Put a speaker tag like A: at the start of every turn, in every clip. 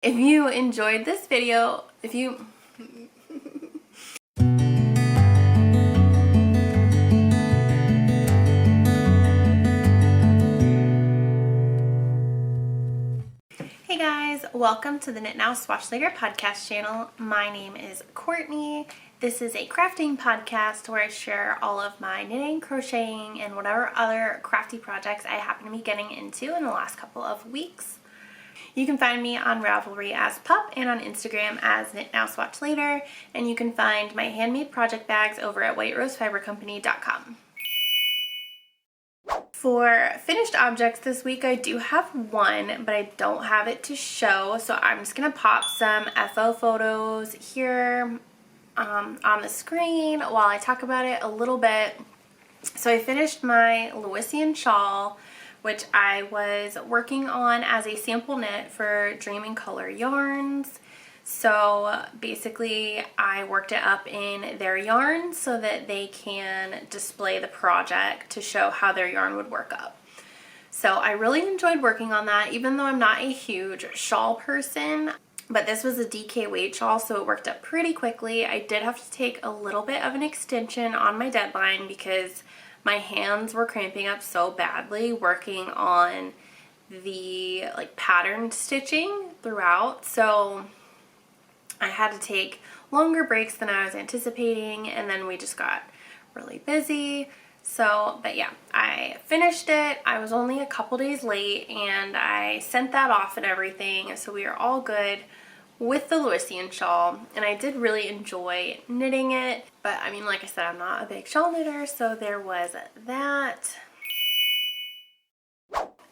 A: If you enjoyed this video, Hey guys, welcome to the Knit Now Swatch Later podcast channel. My name is Courtney. This is a crafting podcast where I share all of my knitting, crocheting, and whatever other crafty projects I happen to be getting into in the last couple of weeks. You can find me on Ravelry as Pup and on Instagram as Knit Now Swatch Later, and you can find my handmade project bags over at whiterosefibercompany.com. For finished objects this week, I do have one, but I don't have it to show, so I'm just going to pop some FO photos here on the screen while I talk about it a little bit. So I finished my Lewisian shawl, which I was working on as a sample knit for Dream in Color yarns. So basically I worked it up in their yarn so that they can display the project to show how their yarn would work up. So I really enjoyed working on that, even though I'm not a huge shawl person. But this was a DK weight shawl, so it worked up pretty quickly. I did have to take a little bit of an extension on my deadline because my hands were cramping up so badly working on the pattern stitching throughout. So I had to take longer breaks than I was anticipating, and then we just got really busy. So, but yeah, I finished it. I was only a couple days late and I sent that off and everything. So we are all good with the Lewisian shawl, and I did really enjoy knitting it. But I mean, like I said, I'm not a big shawl knitter, so there was that.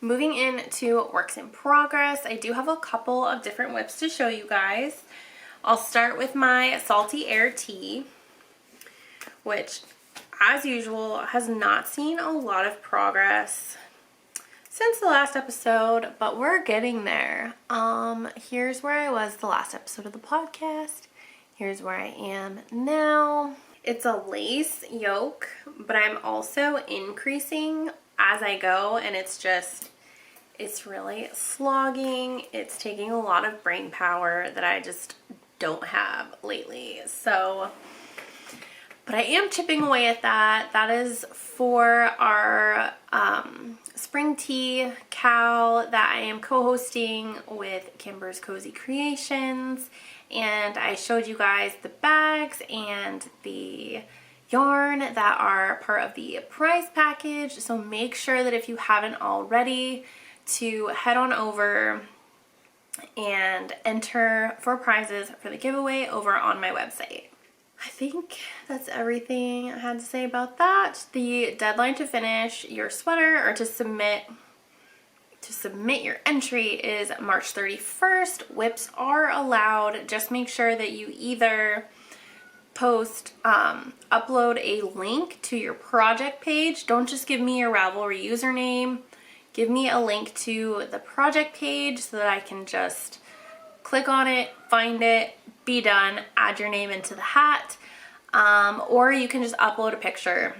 A: Moving into works in progress, I do have a couple of different whips to show you guys. I'll start with my Salty Air Tea, which as usual has not seen a lot of progress since the last episode, but we're getting there. Here's where I was the last episode of the podcast. Here's where I am now. It's a lace yoke, but I'm also increasing as I go, and it's really slogging. It's taking a lot of brain power that I just don't have lately. So, but I am chipping away at that. That is for our spring tea cow that I am co-hosting with Kimber's Cozy Creations. And I showed you guys the bags and the yarn that are part of the prize package. So make sure that if you haven't already, to head on over and enter for prizes for the giveaway over on my website. I think that's everything I had to say about that. The deadline to finish your sweater or to submit your entry is March 31st. Whips are allowed. Just make sure that you either upload a link to your project page. Don't just give me your Ravelry username. Give me a link to the project page so that I can just click on it, find it, be done, add your name into the hat. Or you can just upload a picture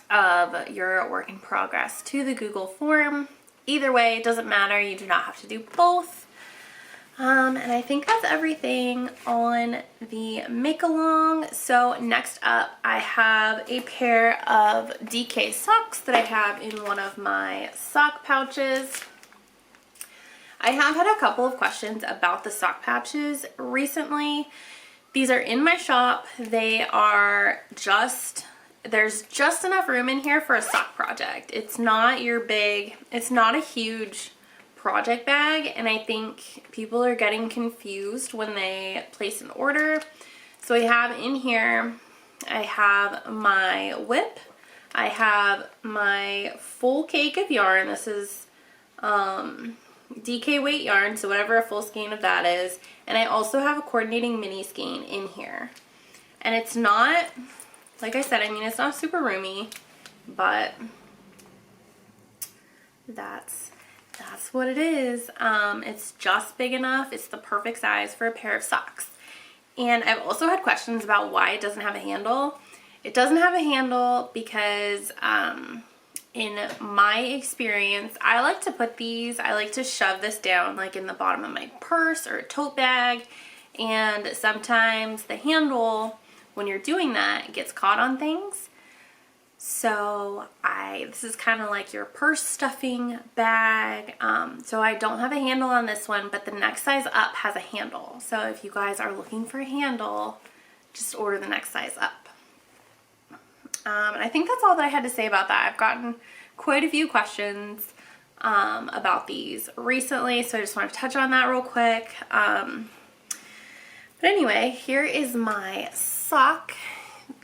A: of your work in progress to the Google form. Either way, it doesn't matter. You do not have to do both. And I think that's everything on the make along. So next up, I have a pair of DK socks that I have in one of my sock pouches. I have had a couple of questions about the sock pouches recently. These are in my shop. They are there's just enough room in here for a sock project. It's not it's not a huge project bag, and I think people are getting confused when they place an order. So I have in here, I have my whip, I have my full cake of yarn. This is DK weight yarn, so whatever a full skein of that is. And I also have a coordinating mini skein in here. And it's not, like I said, I mean, it's not super roomy, but that's what it is. It's just big enough. It's the perfect size for a pair of socks. And I've also had questions about why it doesn't have a handle. It doesn't have a handle because in my experience, I like to put these, I like to shove this down like in the bottom of my purse or a tote bag, and sometimes the handle, when you're doing that, it gets caught on things. So this is kind of like your purse stuffing bag. So I don't have a handle on this one, but the next size up has a handle. So if you guys are looking for a handle, just order the next size up. And I think that's all that I had to say about that. I've gotten quite a few questions about these recently, so I just want to touch on that real quick. But anyway, here is my sock.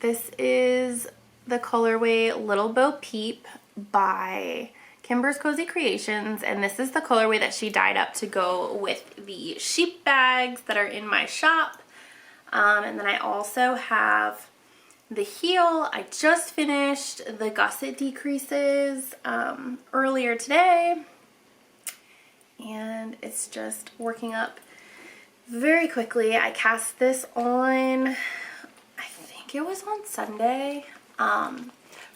A: This is the colorway Little Bo Peep by Kimber's Cozy Creations, and this is the colorway that she dyed up to go with the sheep bags that are in my shop. And then I also have the heel. I just finished the gusset decreases earlier today, and it's just working up very quickly. I cast this on, I think it was on Sunday,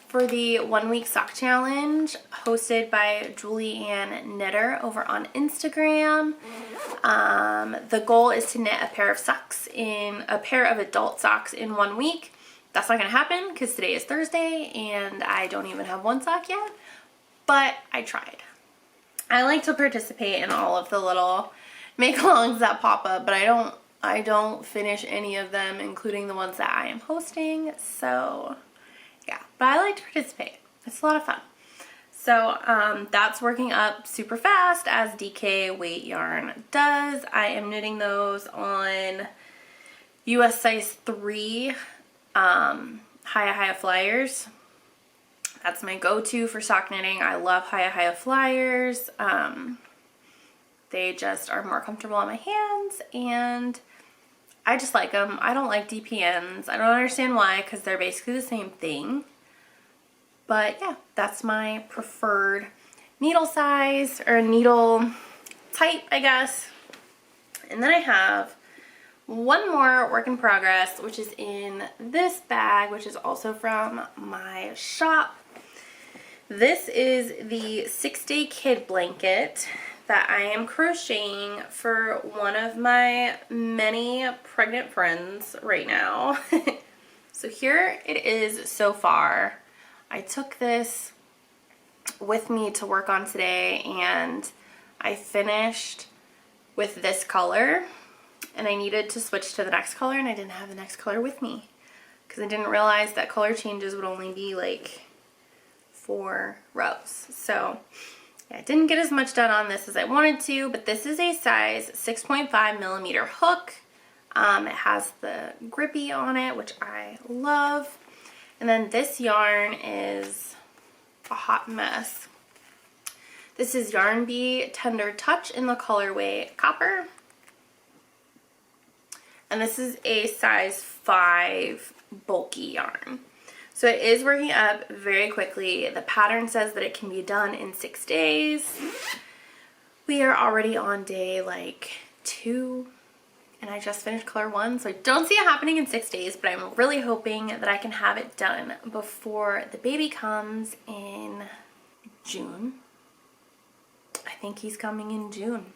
A: for the 1 week sock challenge hosted by Julie Ann Knitter over on Instagram. The goal is to knit a pair of adult socks in 1 week. That's not gonna happen because today is Thursday and I don't even have one sock yet, but I tried. I like to participate in all of the little make-alongs that pop up, but I don't finish any of them, including the ones that I am hosting. So yeah, but I like to participate. It's a lot of fun. So that's working up super fast, as DK weight yarn does. I am knitting those on US size 3 Hiya Flyers. That's my go-to for sock knitting. I love Hiya Flyers. They just are more comfortable on my hands, and I just like them. I don't like DPNs. I don't understand why, because they're basically the same thing. But yeah, that's my preferred needle size, or needle type, I guess. And then I have one more work in progress, which is in this bag, which is also from my shop. This is the 6-day kid blanket that I am crocheting for one of my many pregnant friends right now. So here it is so far. I took this with me to work on today, and I finished with this color, and I needed to switch to the next color, and I didn't have the next color with me because I didn't realize that color changes would only be like 4 rows. So yeah, I didn't get as much done on this as I wanted to, but this is a size 6.5 millimeter hook. It has the grippy on it, which I love. And then this yarn is a hot mess. This is Yarn Bee Tender Touch in the colorway Copper. And this is a size 5 bulky yarn. So it is working up very quickly. The pattern says that it can be done in 6 days. We are already on day like 2, and I just finished color 1, so I don't see it happening in 6 days, but I'm really hoping that I can have it done before the baby comes in June. I think he's coming in June.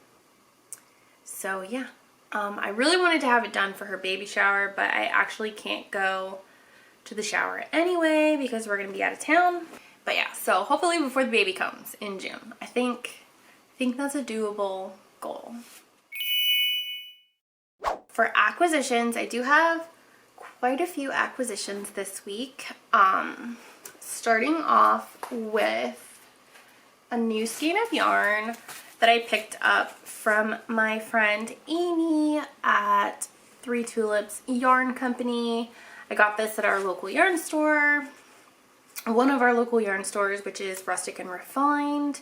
A: So yeah, I really wanted to have it done for her baby shower, but I actually can't go to the shower anyway because we're gonna be out of town. But yeah, so hopefully before the baby comes in June. I think that's a doable goal. For acquisitions, I do have quite a few acquisitions this week. Starting off with a new skein of yarn that I picked up from my friend Amy at 3 Tulips Yarn Company. I got this at our local yarn store, one of our local yarn stores, which is Rustic and Refined.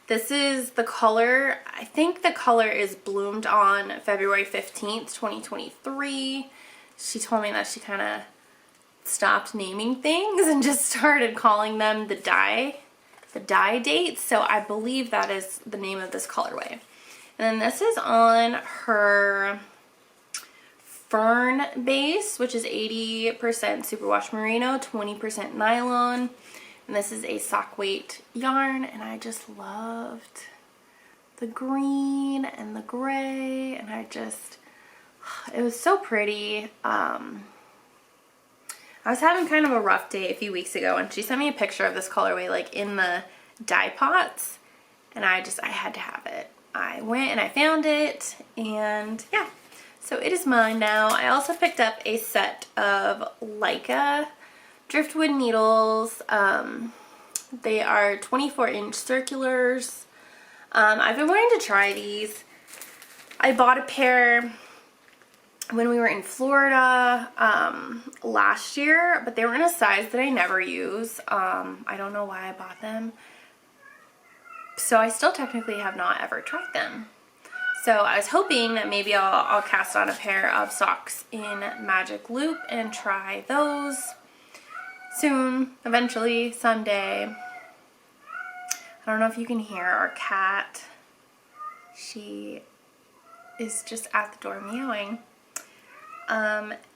A: This is the color, I think the color is Bloomed on February 15th, 2023. She told me that she kind of stopped naming things and just started calling them the dye dates. So I believe that is the name of this colorway. And then this is on her Fern base, which is 80% superwash merino, 20% nylon. And this is a sock weight yarn, and I just loved the green and the gray, and it was so pretty. I was having kind of a rough day a few weeks ago, and she sent me a picture of this colorway like in the dye pots, and I had to have it. I went and I found it, and yeah, so it is mine now. I also picked up a set of Leica driftwood needles. They are 24-inch circulars. I've been wanting to try these. I bought a pair when we were in Florida last year, but they were in a size that I never use. I don't know why I bought them. So I still technically have not ever tried them. So I was hoping that maybe I'll cast on a pair of socks in Magic Loop and try those soon, eventually, someday. I don't know if you can hear our cat. She is just at the door meowing.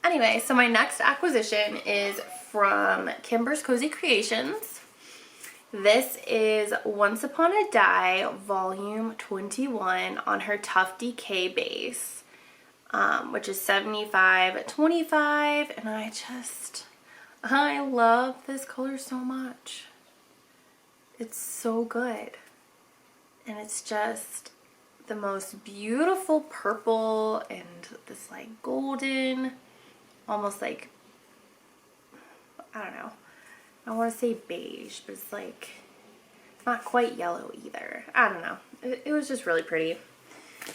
A: Anyway, so my next acquisition is from Kimber's Cozy Creations. This is Once Upon a Dye Volume 21 on her Tough Decay base, which is 75/25, and I love this color so much. It's so good, and it's just the most beautiful purple and this like golden, almost like, I don't know, I want to say beige, but it's like, it's not quite yellow either. I don't know. It was just really pretty.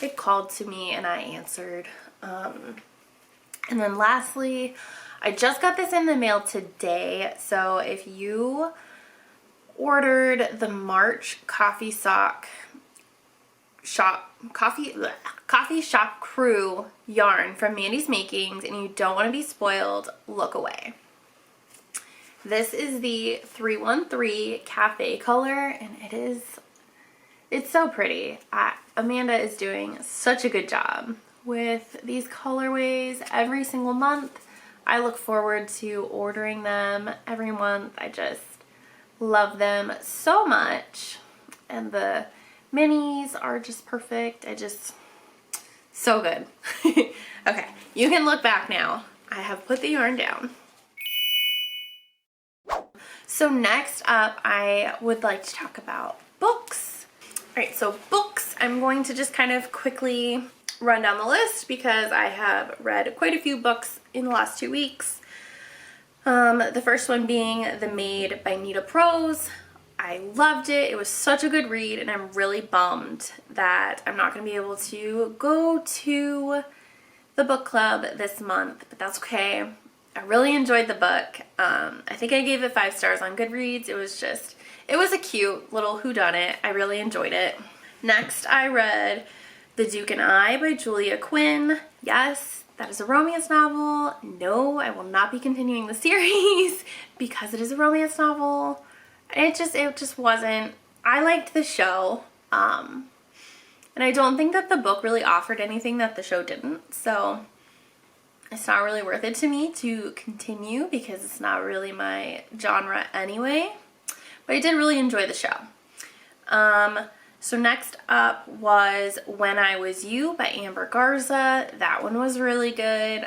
A: It called to me and I answered. And then lastly, I just got this in the mail today. So if you ordered the March Coffee Shop Crew yarn from Mandi's Makings and you don't want to be spoiled, look away. This is the 313 Cafe color, and it's so pretty. Amanda is doing such a good job with these colorways every single month. I look forward to ordering them every month. I just love them so much, and the minis are just perfect. So good. Okay, you can look back now. I have put the yarn down. So next up, I would like to talk about books. All right, so books, I'm going to just kind of quickly run down the list because I have read quite a few books in the last 2 weeks. The first one being The Maid by Nita Prose. I loved it. It was such a good read, and I'm really bummed that I'm not going to be able to go to the book club this month, but that's okay. I really enjoyed the book. I think I gave it 5 stars on Goodreads. It was a cute little whodunit. I really enjoyed it. Next, I read The Duke and I by Julia Quinn. Yes, that is a romance novel. No, I will not be continuing the series because it is a romance novel. It just wasn't. I liked the show. And I don't think that the book really offered anything that the show didn't. So it's not really worth it to me to continue because it's not really my genre anyway. But I did really enjoy the show. So next up was When I Was You by Amber Garza. That one was really good.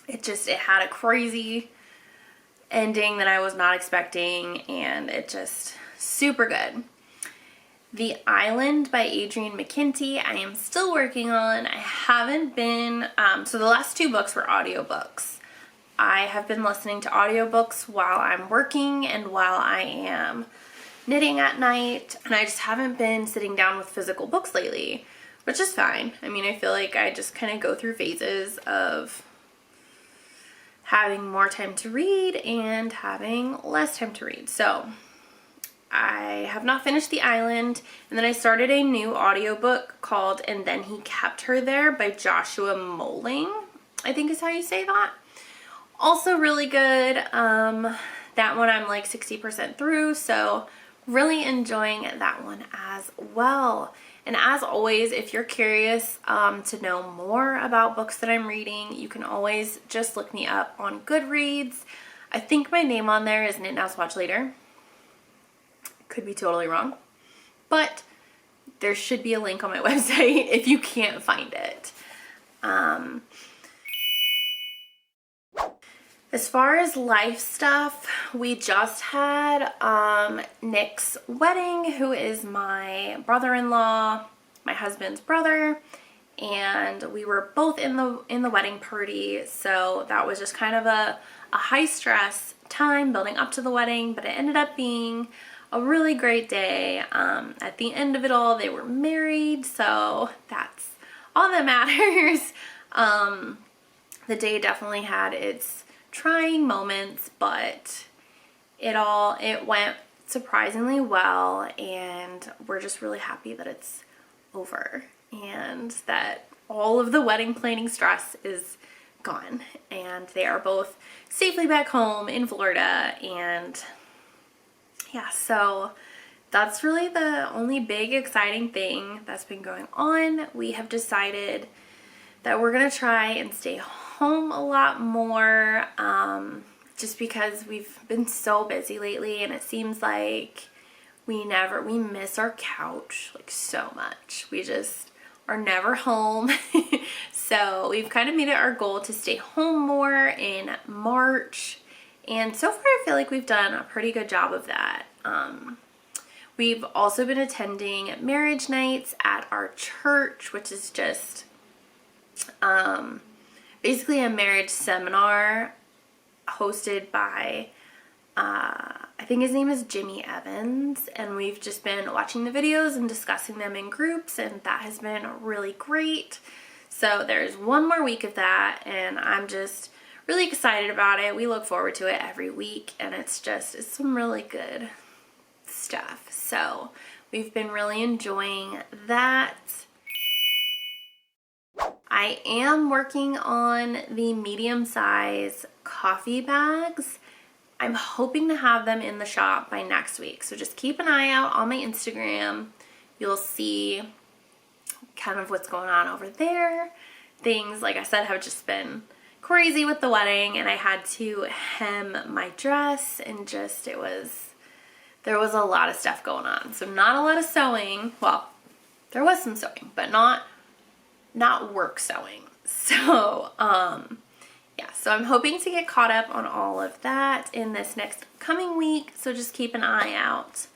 A: It had a crazy ending that I was not expecting, and it just super good. The Island by Adrienne McKinty, I am still working on. I haven't been, so the last 2 books were audiobooks. I have been listening to audiobooks while I'm working and while I am knitting at night, and I just haven't been sitting down with physical books lately, which is fine. I mean, I feel like I just kind of go through phases of having more time to read and having less time to read. So I have not finished The Island, and then I started a new audiobook called And Then He Kept Her There by Joshua Moling, I think is how you say that. Also really good. That one I'm like 60% through, so really enjoying that one as well. And as always, if you're curious to know more about books that I'm reading, you can always just look me up on Goodreads. I think my name on there is Knit Now Swatch Later. Could be totally wrong, but there should be a link on my website if you can't find it. As far as life stuff, we just had Nick's wedding, who is my brother-in-law, my husband's brother, and we were both in the wedding party, so that was just kind of a high stress time building up to the wedding, but it ended up being a really great day. At the end of it all, they were married, so that's all that matters. The day definitely had its trying moments, but it went surprisingly well, and we're just really happy that it's over and that all of the wedding planning stress is gone, and they are both safely back home in Florida. And yeah, so that's really the only big exciting thing that's been going on. We have decided that we're gonna try and stay home a lot more, just because we've been so busy lately, and it seems like we miss our couch like so much. We just are never home. So we've kind of made it our goal to stay home more in March, and so far I feel like we've done a pretty good job of that. We've also been attending marriage nights at our church, which is just basically a marriage seminar hosted by I think his name is Jimmy Evans, and we've just been watching the videos and discussing them in groups, and that has been really great. So there's one more week of that, and I'm just really excited about it. We look forward to it every week, and it's some really good stuff. So we've been really enjoying that. I am working on the medium size coffee bags. I'm hoping to have them in the shop by next week. So just keep an eye out on my Instagram. You'll see kind of what's going on over there. Things, like I said, have just been crazy with the wedding, and I had to hem my dress, and there was a lot of stuff going on. So not a lot of sewing. Well, there was some sewing, but not work sewing. So yeah, so I'm hoping to get caught up on all of that in this next coming week. So just keep an eye out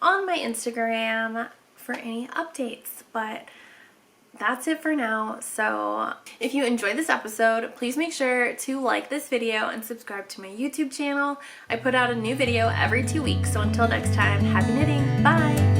A: on my Instagram for any updates. But that's it for now. So if you enjoyed this episode, please make sure to like this video and subscribe to my YouTube channel. I put out a new video every 2 weeks. So until next time, happy knitting. Bye.